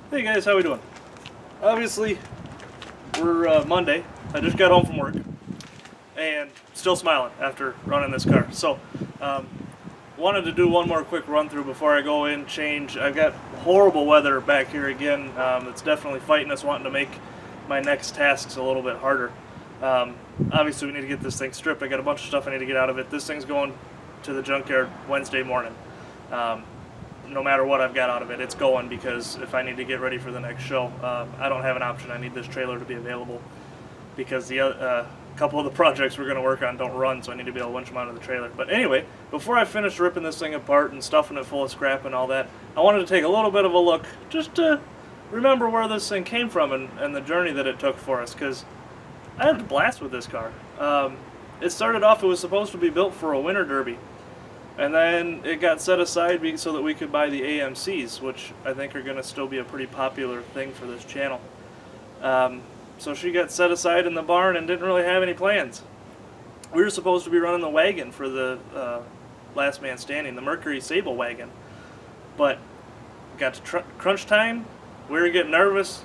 Hey guys, how we doing? Obviously, we're Monday. I just got home from work and still smiling after running this car. So, wanted to do one more quick run through before I go in, change. I've got horrible weather back here again. It's definitely fighting us, wanting to make my next tasks a little bit harder. Obviously, we need to get this thing stripped. I got a bunch of stuff I need to get out of it. This thing's going to the junkyard Wednesday morning. No matter what I've got out of it, it's going, because if I need to get ready for the next show, I don't have an option. I need this trailer to be available because the couple of the projects we're going to work on don't run, so I need to be able to winch them out of the trailer. But anyway, before I finish ripping this thing apart and stuffing it full of scrap and all that, I wanted to take a little bit of a look just to remember where this thing came from and the journey that it took for us, because I had a blast with this car. It started off, it was supposed to be built for a winter derby. And then it got set aside so that we could buy the AMCs, which I think are going to still be a pretty popular thing for this channel. So she got set aside in the barn and didn't really have any plans. We were supposed to be running the wagon for the Last Man Standing, the Mercury Sable wagon. But got to crunch time, we were getting nervous.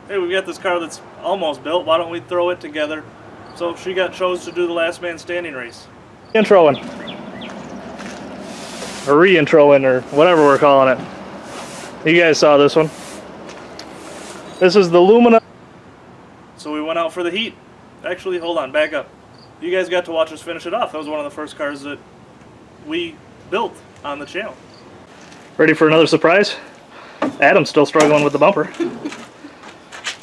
Hey, we've got this car that's almost built, why don't we throw it together? So she chose to do the Last Man Standing race. Introing. Or re-introing, or whatever we're calling it. You guys saw this one. This is the Lumina. So we went out for the heat. Actually, hold on, back up. You guys got to watch us finish it off. That was one of the first cars that we built on the channel. Ready for another surprise? Adam's still struggling with the bumper.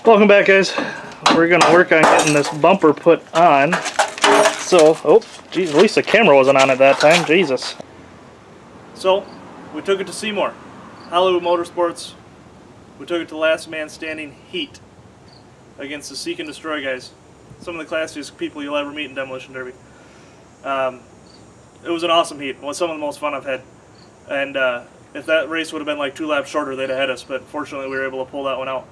Welcome back, guys. We're gonna work on getting this bumper put on. So, oh, geez, at least the camera wasn't on at that time. Jesus. So, we took it to Seymour, Hollywood Motorsports. We took it to Last Man Standing Heat against the Seek and Destroy guys. Some of the classiest people you'll ever meet in Demolition Derby. It was an awesome heat. It was some of the most fun I've had. And if that race would have been like 2 laps shorter, they'd have had us. But fortunately, we were able to pull that one out.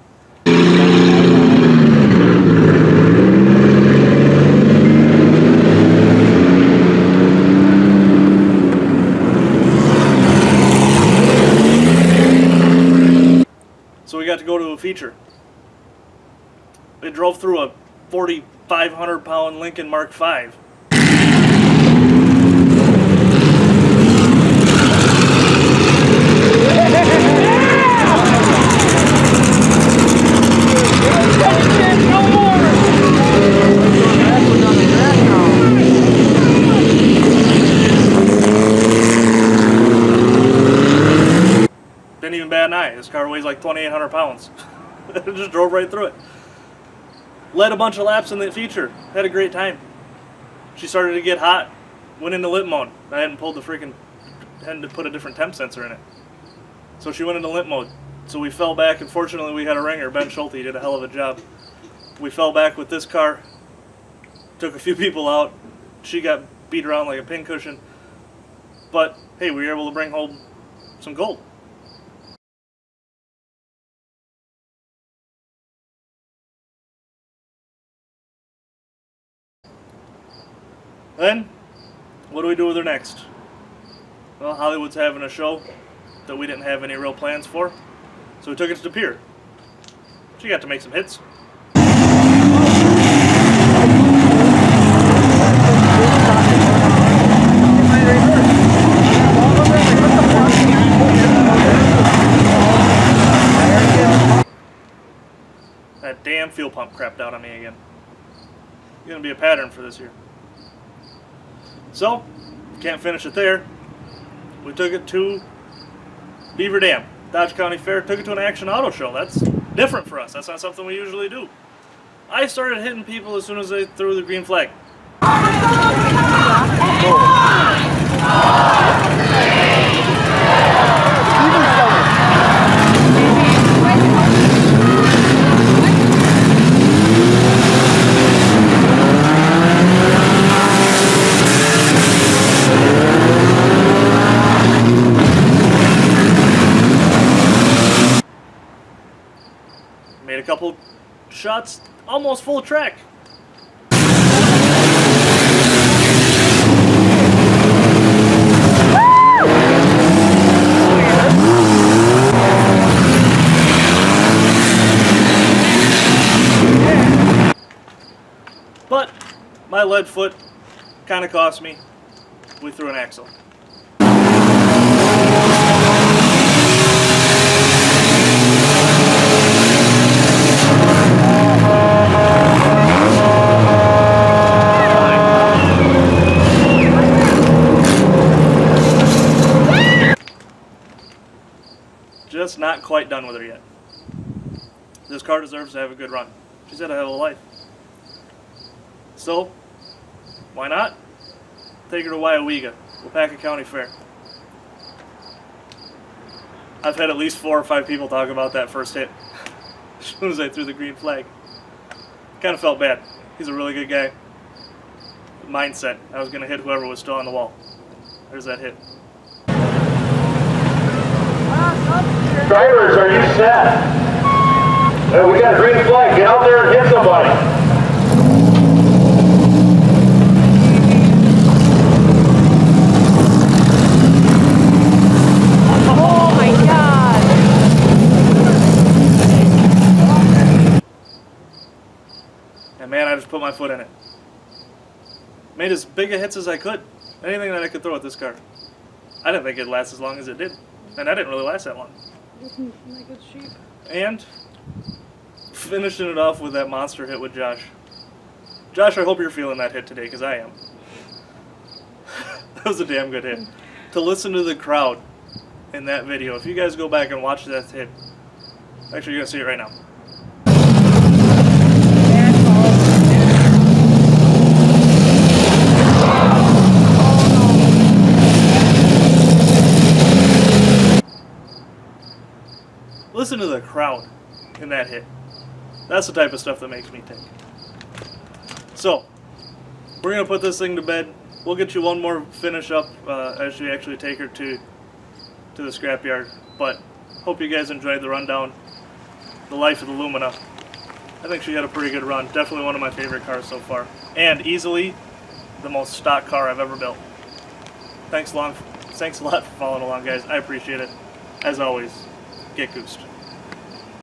So we got to go to a feature. It drove through a 4,500-pound Lincoln Mark V. Didn't even bat an eye. This car weighs like 2,800 pounds. It just drove right through it. Led a bunch of laps in the feature. Had a great time. She started to get hot. Went into limp mode. I hadn't pulled the freaking... hadn't put a different temp sensor in it. So she went into limp mode. So we fell back, and fortunately we had a ringer. Ben Schulte did a hell of a job. We fell back with this car. Took a few people out. She got beat around like a pincushion. But, hey, we were able to bring home some gold. Then, what do we do with her next? Well, Hollywood's having a show that we didn't have any real plans for, so we took it to the pier. She got to make some hits. That damn fuel pump crapped out on me again. It's gonna be a pattern for this year. So, can't finish it there. We took it to Beaver Dam, Dodge County Fair. Took it to an action auto show. That's different for us. That's not something we usually do. I started hitting people as soon as they threw the green flag. Made a couple shots, almost full track. My lead foot kind of cost me. We threw an axle. Just not quite done with her yet. This car deserves to have a good run. She's had a hell of a life. So, why not? Take her to Wyowega, Wapaka County Fair. I've had at least 4 or 5 people talk about that first hit as soon as I threw the green flag. Kind of felt bad. He's a really good guy. Mindset. I was going to hit whoever was still on the wall. There's that hit. Drivers, are you set? We got a green flag. Get out there and hit somebody. Oh my God! And man, I just put my foot in it. Made as big a hits as I could. Anything that I could throw at this car. I didn't think it'd last as long as it did. And I didn't really last that long. Like a sheep. And finishing it off with that monster hit with Josh. Josh, I hope you're feeling that hit today, because I am. That was a damn good hit. To listen to the crowd in that video, if you guys go back and watch that hit, actually you're going to see it right now. Listen to the crowd in that hit. That's the type of stuff that makes me tick. So, we're going to put this thing to bed. We'll get you one more finish up as we actually take her to the scrapyard. But, hope you guys enjoyed the rundown. The life of the Lumina. I think she had a pretty good run. Definitely one of my favorite cars so far. And easily the most stock car I've ever built. Thanks a lot for following along, guys. I appreciate it. As always, get goosed.